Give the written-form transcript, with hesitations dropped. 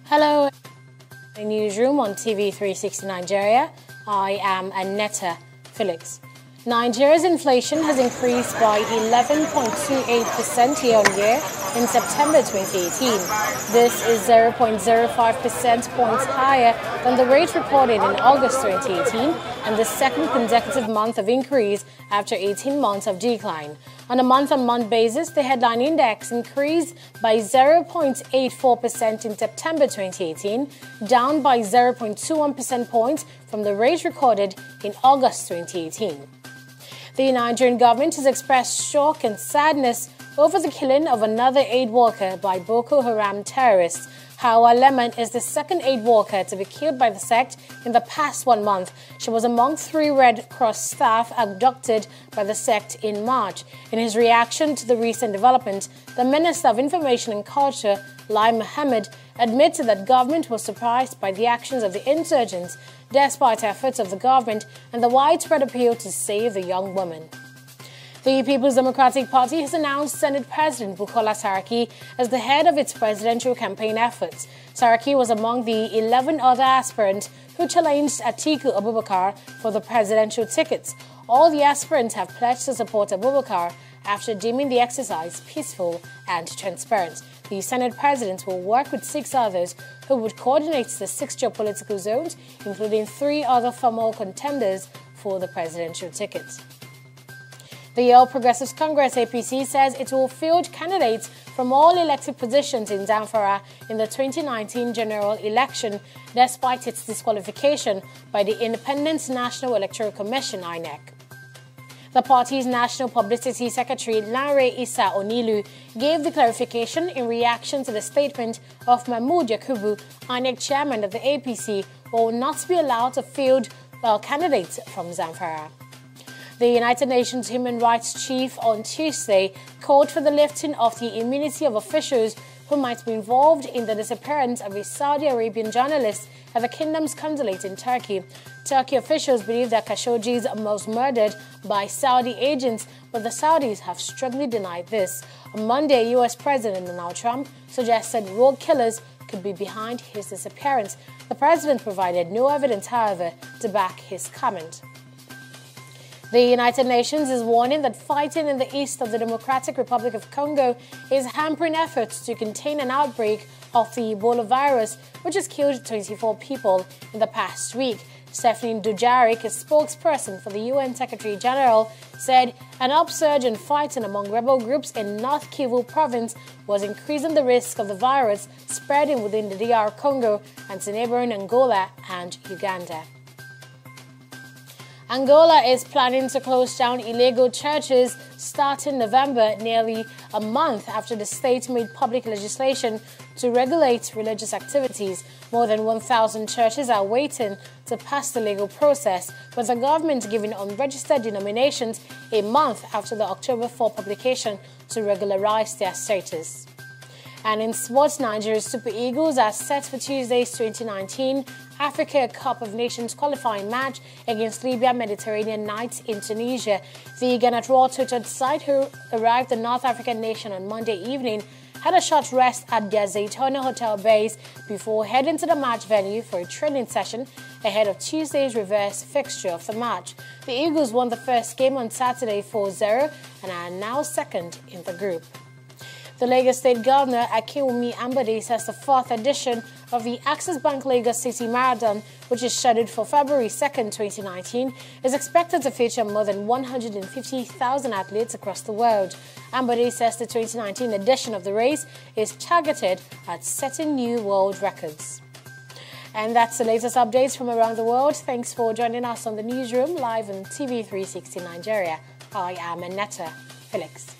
Hello, the newsroom on TV360 Nigeria. I am Annetta Felix. Nigeria's inflation has increased by 11.28% year-on-year in September 2018. This is 0.05 percentage points higher than the rate recorded in August 2018 and the second consecutive month of increase after 18 months of decline. On a month-on-month basis, the headline index increased by 0.84% in September 2018, down by 0.21 percentage points from the rate recorded in August 2018. The Nigerian government has expressed shock and sadness over the killing of another aid worker by Boko Haram terrorists. Hawa Leman is the second aid worker to be killed by the sect in the past 1 month. She was among 3 Red Cross staff abducted by the sect in March. In his reaction to the recent development, the Minister of Information and Culture, Lai Mohammed, admitted that government was surprised by the actions of the insurgents, despite efforts of the government and the widespread appeal to save the young woman. The People's Democratic Party has announced Senate President Bukola Saraki as the head of its presidential campaign efforts. Saraki was among the 11 other aspirants who challenged Atiku Abubakar for the presidential tickets. All the aspirants have pledged to support Abubakar after deeming the exercise peaceful and transparent. The Senate President will work with 6 others who would coordinate the 6 geopolitical zones, including 3 other formal contenders for the presidential ticket. The All Progressives Congress APC says it will field candidates from all elected positions in Zamfara in the 2019 general election, despite its disqualification by the Independent National Electoral Commission (INEC). The party's National Publicity Secretary, Lanre Issa Onilu, gave the clarification in reaction to the statement of Mahmood Yakubu, INEC chairman of the APC, who will not be allowed to field candidates from Zamfara. The United Nations Human Rights Chief on Tuesday called for the lifting of the immunity of officials who might be involved in the disappearance of a Saudi Arabian journalist at the kingdom's consulate in Turkey. Turkey officials believe that Khashoggi was murdered by Saudi agents, but the Saudis have strongly denied this. On Monday, U.S. President Donald Trump suggested rogue killers could be behind his disappearance. The president provided no evidence, however, to back his comment. The United Nations is warning that fighting in the east of the Democratic Republic of Congo is hampering efforts to contain an outbreak of the Ebola virus, which has killed 24 people in the past week. Stephanie Dujarric, a spokesperson for the UN Secretary General, said an upsurge in fighting among rebel groups in North Kivu province was increasing the risk of the virus spreading within the DR Congo and to neighboring Angola and Uganda. Angola is planning to close down illegal churches starting November, nearly a month after the state made public legislation to regulate religious activities. More than 1,000 churches are waiting to pass the legal process, with the government giving unregistered denominations a month after the October 4 publication to regularize their status. And in sports, Nigeria's Super Eagles are set for Tuesday's 2019 Africa Cup of Nations qualifying match against Libya Mediterranean Knights in Tunisia. The Ghana Roar-tutored side, who arrived the North African nation on Monday evening, had a short rest at their Zaytona Hotel base before heading to the match venue for a training session ahead of Tuesday's reverse fixture of the match. The Eagles won the first game on Saturday 4-0 and are now second in the group. The Lagos State Governor, Akinwumi Ambode, says the 4th edition of the Access Bank Lagos City Marathon, which is scheduled for February 2, 2019, is expected to feature more than 150,000 athletes across the world. Ambode says the 2019 edition of the race is targeted at setting new world records. And that's the latest updates from around the world. Thanks for joining us on the newsroom live on TV360 Nigeria. I am Annetta Felix.